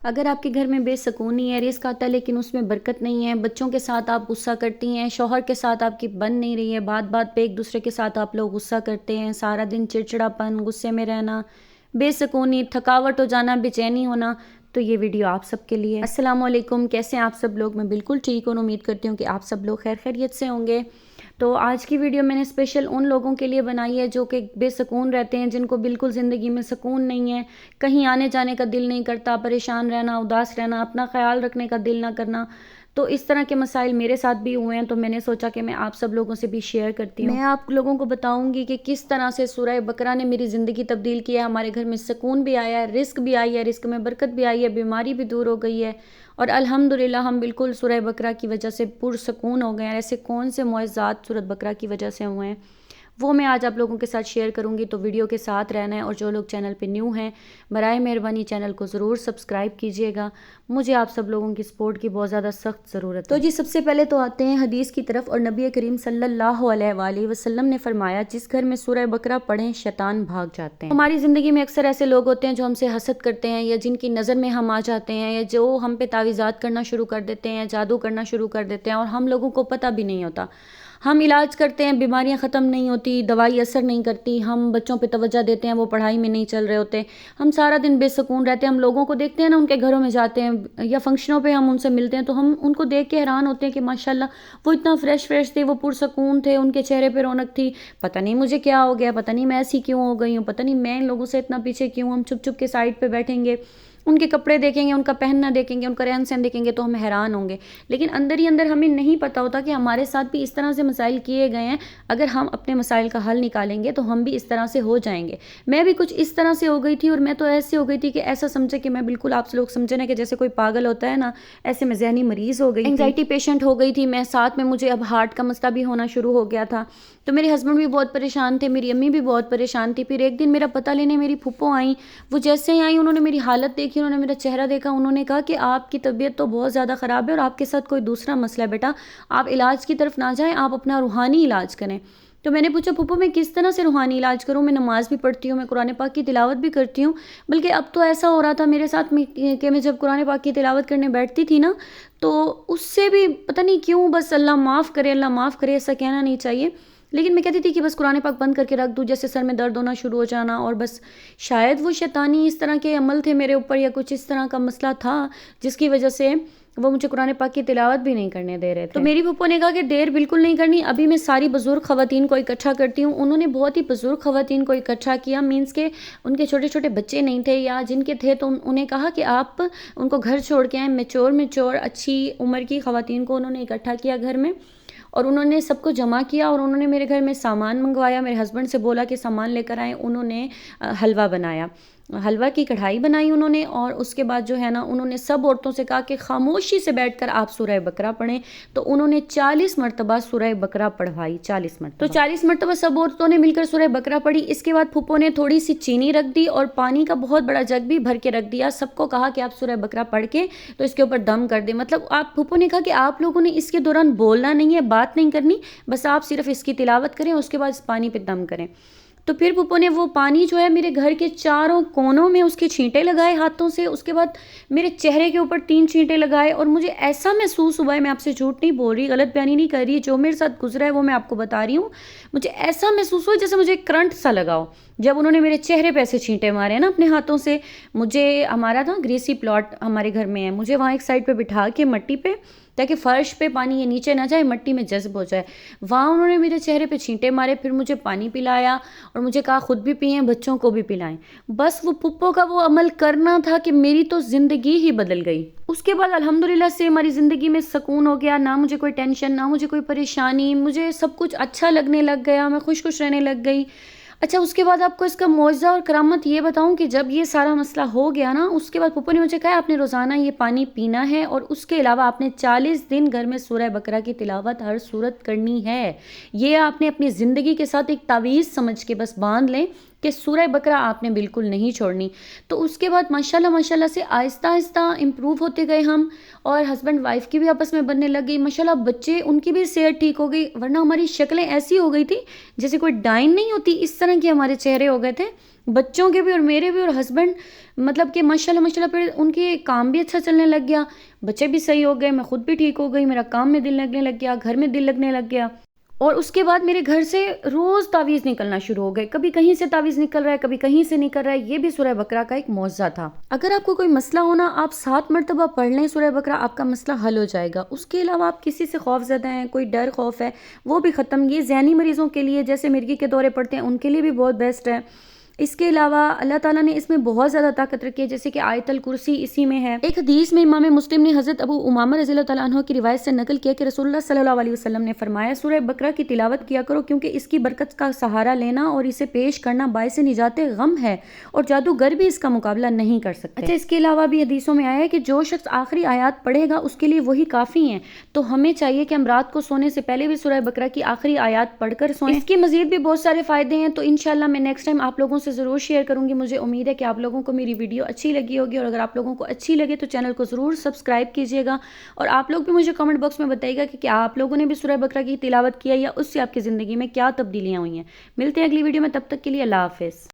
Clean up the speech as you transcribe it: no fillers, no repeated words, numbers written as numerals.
اگر آپ کے گھر میں بے سکونی ہے، رزق آتا ہے لیکن اس میں برکت نہیں ہے، بچوں کے ساتھ آپ غصہ کرتی ہیں، شوہر کے ساتھ آپ کی بن نہیں رہی ہے، بات بات پہ ایک دوسرے کے ساتھ آپ لوگ غصہ کرتے ہیں، سارا دن چڑچڑاپن، غصے میں رہنا، بے سکونی، تھکاوٹ ہو جانا، بے چینی ہونا، تو یہ ویڈیو آپ سب کے لیے۔ السلام علیکم، کیسے ہیں آپ سب لوگ؟ میں بالکل ٹھیک ہوں، امید کرتی ہوں کہ آپ سب لوگ خیر خیریت سے ہوں گے۔ تو آج کی ویڈیو میں نے اسپیشل ان لوگوں کے لیے بنائی ہے جو کہ بے سکون رہتے ہیں، جن کو بالکل زندگی میں سکون نہیں ہے، کہیں آنے جانے کا دل نہیں کرتا، پریشان رہنا، اداس رہنا، اپنا خیال رکھنے کا دل نہ کرنا۔ تو اس طرح کے مسائل میرے ساتھ بھی ہوئے ہیں، تو میں نے سوچا کہ میں آپ سب لوگوں سے بھی شیئر کرتی ہوں۔ میں آپ لوگوں کو بتاؤں گی کہ کس طرح سے سورہ بقرہ نے میری زندگی تبدیل کیا ہے، ہمارے گھر میں سکون بھی آیا ہے، رزق بھی آئی ہے، رزق میں برکت بھی آئی ہے، بیماری بھی دور ہو گئی ہے، اور الحمدللہ ہم بالکل سورہ بقرہ کی وجہ سے پرسکون ہو گئے ہیں۔ ایسے کون سے معجزات سورۃ بقرہ کی وجہ سے ہوئے ہیں، وہ میں آج آپ لوگوں کے ساتھ شیئر کروں گی، تو ویڈیو کے ساتھ رہنا ہے۔ اور جو لوگ چینل پہ نیو ہیں، برائے مہربانی چینل کو ضرور سبسکرائب کیجئے گا، مجھے آپ سب لوگوں کی سپورٹ کی بہت زیادہ سخت ضرورت ہے۔ تو جی سب سے پہلے تو آتے ہیں حدیث کی طرف، اور نبی کریم صلی اللہ علیہ وآلہ وسلم نے فرمایا، جس گھر میں سورہ بقرہ پڑھیں شیطان بھاگ جاتے ہیں۔ ہماری زندگی میں اکثر ایسے لوگ ہوتے ہیں جو ہم سے حسد کرتے ہیں، یا جن کی نظر میں ہم آ جاتے ہیں، یا جو ہم پہ تعویذات کرنا شروع کر دیتے ہیں، جادو کرنا شروع کر دیتے ہیں، اور ہم لوگوں کو پتہ بھی نہیں ہوتا۔ ہم علاج کرتے ہیں، بیماریاں ختم نہیں ہوتی، دوائی اثر نہیں کرتی، ہم بچوں پہ توجہ دیتے ہیں، وہ پڑھائی میں نہیں چل رہے ہوتے، ہم سارا دن بے سکون رہتے ہیں۔ ہم لوگوں کو دیکھتے ہیں نا، ان کے گھروں میں جاتے ہیں یا فنکشنوں پہ ہم ان سے ملتے ہیں، تو ہم ان کو دیکھ کے حیران ہوتے ہیں کہ ماشاءاللہ وہ اتنا فریش تھے، وہ پرسکون تھے، ان کے چہرے پہ رونق تھی۔ پتہ نہیں مجھے کیا ہو گیا، پتہ نہیں میں ایسی کیوں ہو گئی ہوں، پتہ نہیں میں ان لوگوں سے اتنا پیچھے کیوں۔ ہم چھپ چھپ کے سائڈ پہ بیٹھیں گے، ان کے کپڑے دیکھیں گے، ان کا پہننا دیکھیں گے، ان کا رہن سہن دیکھیں گے، تو ہم حیران ہوں گے، لیکن اندر ہی اندر ہمیں نہیں پتہ ہوتا کہ ہمارے ساتھ بھی اس طرح سے مسائل کیے گئے ہیں۔ اگر ہم اپنے مسائل کا حل نکالیں گے تو ہم بھی اس طرح سے ہو جائیں گے۔ میں بھی کچھ اس طرح سے ہو گئی تھی، اور میں تو ایسے ہو گئی تھی کہ ایسا سمجھے کہ میں بالکل، آپ لوگ سمجھے نا کہ جیسے کوئی پاگل ہوتا ہے نا، ایسے میں ذہنی مریض ہو گئی تھی، انگزائٹی پیشنٹ ہو گئی تھی میں، ساتھ میں مجھے اب ہارٹ کا مسئلہ بھی ہونا شروع ہو گیا تھا۔ تو میرے ہسبینڈ بھی بہت پریشان تھے، میری امی بھی بہت پریشان تھی۔ پھر ایک دن میرا پتہ لینے میری پھپھو آئیں، وہ جیسے ہی آئیں انہوں نے میری حالت دیکھی، انہوں نے میرا چہرہ دیکھا، انہوں نے کہا کہ آپ کی طبیعت تو بہت زیادہ خراب ہے، اور آپ کے ساتھ کوئی دوسرا مسئلہ ہے بیٹا، آپ علاج کی طرف نہ جائیں، آپ اپنا روحانی علاج کریں۔ تو میں نے پوچھا پھپھو میں کس طرح سے روحانی علاج کروں؟ میں نماز بھی پڑھتی ہوں، میں قرآن پاک کی تلاوت بھی کرتی ہوں، بلکہ اب تو ایسا ہو رہا تھا میرے ساتھ کہ میں جب قرآن پاک کی تلاوت کرنے بیٹھتی تھی نا، تو اس سے بھی پتہ نہیں کیوں، بس اللہ معاف کرے، اللہ معاف کرے، ایسا کہنا نہیں چاہیے، لیکن میں کہتی تھی کہ بس قرآن پاک بند کر کے رکھ دوں، جیسے سر میں درد ہونا شروع ہو جانا، اور بس شاید وہ شیطانی اس طرح کے عمل تھے میرے اوپر، یا کچھ اس طرح کا مسئلہ تھا جس کی وجہ سے وہ مجھے قرآن پاک کی تلاوت بھی نہیں کرنے دے رہے تھے۔ تو میری پھپھو نے کہا کہ دیر بالکل نہیں کرنی، ابھی میں ساری بزرگ خواتین کو اکٹھا کرتی ہوں۔ انہوں نے بہت ہی بزرگ خواتین کو اکٹھا کیا، مینس کہ ان کے چھوٹے چھوٹے بچے نہیں تھے، یا جن کے تھے تو انہیں کہا کہ آپ ان کو گھر چھوڑ کے آئیں۔ میچور اچھی عمر کی خواتین کو انہوں نے اکٹھا کیا گھر میں، اور انہوں نے سب کو جمع کیا، اور انہوں نے میرے گھر میں سامان منگوایا، میرے ہسبینڈ سے بولا کہ سامان لے کر آئیں۔ انہوں نے حلوہ بنایا، حلوہ کی کڑھائی بنائی انہوں نے، اور اس کے بعد جو ہے نا، انہوں نے سب عورتوں سے کہا کہ خاموشی سے بیٹھ کر آپ سورہ بقرہ پڑھیں۔ تو انہوں نے 40 مرتبہ سورہ بقرہ پڑھوائی، 40 مرتبہ۔ تو 40 مرتبہ سب عورتوں نے مل کر سورہ بقرہ پڑھی۔ اس کے بعد پھپھو نے تھوڑی سی چینی رکھ دی، اور پانی کا بہت بڑا جگ بھی بھر کے رکھ دیا، سب کو کہا کہ آپ سورہ بقرہ پڑھ کے تو اس کے اوپر دم کر دیں۔ مطلب آپ پھپھو نے کہا کہ آپ لوگوں نے اس کے دوران بولنا نہیں ہے، بات نہیں کرنی، بس آپ صرف اس کی تلاوت کریں، اس کے بعد اس پانی پہ دم کریں۔ تو پھر پھپھو نے وہ پانی جو ہے میرے گھر کے چاروں کونوں میں اس کے چھینٹے لگائے ہاتھوں سے، اس کے بعد میرے چہرے کے اوپر 3 چھینٹے لگائے، اور مجھے ایسا محسوس ہوا ہے، میں آپ سے جھوٹ نہیں بول رہی، غلط بیانی نہیں کر رہی، جو میرے ساتھ گزرا ہے وہ میں آپ کو بتا رہی ہوں، مجھے ایسا محسوس ہوا جیسے مجھے کرنٹ سا لگا ہو جب انہوں نے میرے چہرے پہ ایسے چھینٹے مارے نا اپنے ہاتھوں سے۔ مجھے ہمارا نا گریسی پلاٹ ہمارے گھر میں ہے، مجھے وہاں ایک سائڈ پہ بٹھا کے مٹی پہ، تاکہ فرش پہ پانی یہ نیچے نہ جائے، مٹی میں جذب ہو جائے، وہاں انہوں نے میرے چہرے پہ چھینٹے مارے، پھر مجھے پانی پلایا، اور مجھے کہا خود بھی پئیں، بچوں کو بھی پلائیں۔ بس وہ پھپھو کا وہ عمل کرنا تھا کہ میری تو زندگی ہی بدل گئی۔ اس کے بعد الحمدللہ سے ہماری زندگی میں سکون ہو گیا، نہ مجھے کوئی ٹینشن، نہ مجھے کوئی پریشانی، مجھے سب کچھ اچھا لگنے لگ گیا، میں خوش خوش رہنے لگ گئی۔ اچھا، اس کے بعد آپ کو اس کا معجزہ اور کرامت یہ بتاؤں کہ جب یہ سارا مسئلہ ہو گیا نا، اس کے بعد پھپھو نے مجھے کہا آپ نے روزانہ یہ پانی پینا ہے، اور اس کے علاوہ آپ نے 40 دن گھر میں سورہ بقرہ کی تلاوت ہر سورت کرنی ہے۔ یہ آپ نے اپنی زندگی کے ساتھ ایک تعویذ سمجھ کے بس باندھ لیں کہ سورہ بقرہ آپ نے بالکل نہیں چھوڑنی۔ تو اس کے بعد ماشاءاللہ سے آہستہ آہستہ امپروو ہوتے گئے ہم، اور ہسبینڈ وائف کی بھی آپس میں بننے لگ گئی، ماشاءاللہ بچے ان کی بھی صحت ٹھیک ہو گئی، ورنہ ہماری شکلیں ایسی ہو گئی تھی جیسے کوئی ڈائن نہیں ہوتی، اس طرح کے ہمارے چہرے ہو گئے تھے بچوں کے بھی اور میرے بھی اور ہسبینڈ مطلب کہ ماشاءاللہ ماشاءاللہ پھر ان کے کام بھی اچھا چلنے لگ گیا، بچے بھی صحیح ہو گئے، میں خود بھی ٹھیک ہو گئی، میرا کام میں دل لگنے لگ گیا، گھر میں دل لگنے لگ گیا۔ اور اس کے بعد میرے گھر سے روز تعویذ نکلنا شروع ہو گئے، کبھی کہیں سے تعویذ نکل رہا ہے، کبھی کہیں سے نکل رہا ہے۔ یہ بھی سورہ بقرہ کا ایک معجزہ تھا۔ اگر آپ کو کوئی مسئلہ ہونا، آپ 7 مرتبہ پڑھ لیں سورہ بقرہ، آپ کا مسئلہ حل ہو جائے گا۔ اس کے علاوہ آپ کسی سے خوف زدہ ہیں، کوئی ڈر خوف ہے، وہ بھی ختم۔ یہ ذہنی مریضوں کے لیے، جیسے مرگی کے دورے پڑتے ہیں، ان کے لیے بھی بہت بیسٹ ہے۔ اس کے علاوہ اللہ تعالیٰ نے اس میں بہت زیادہ طاقت رکھی ہے، جیسے کہ آیت الکرسی اسی میں ہے۔ ایک حدیث میں امام مسلم نے حضرت ابو امامہ رضی اللہ تعالیٰ عنہ کی روایت سے نقل کیا کہ رسول اللہ صلی اللہ علیہ وسلم نے فرمایا، سورہ بقرہ کی تلاوت کیا کرو کیونکہ اس کی برکت کا سہارا لینا اور اسے پیش کرنا باعث نجات غم ہے، اور جادوگر بھی اس کا مقابلہ نہیں کر سکتے۔ اچھا، اس کے علاوہ بھی حدیثوں میں آیا ہے کہ جو شخص آخری آیات پڑھے گا اس کے لیے وہی کافی ہیں۔ تو ہمیں چاہیے کہ ہم رات کو سونے سے پہلے بھی سورہ بقرہ کی آخری آیات پڑھ کر سوئیں۔ اس کی مزید بھی بہت سارے فائدے ہیں، تو انشاءاللہ میں نیکسٹ ٹائم آپ لوگوں سے ضرور شیئر کروں گی۔ مجھے امید ہے کہ آپ لوگوں کو میری ویڈیو اچھی لگی ہوگی، اور اگر آپ لوگوں کو اچھی لگے تو چینل کو ضرور سبسکرائب کیجیے گا، اور آپ لوگ بھی مجھے کمنٹ باکس میں بتائیے گا کہ کیا آپ لوگوں نے بھی سورہ بقرہ کی تلاوت کیا، یا اس سے آپ کی زندگی میں کیا تبدیلیاں ہوئی ہیں۔ ملتے ہیں اگلی ویڈیو میں، تب تک کے لیے اللہ حافظ۔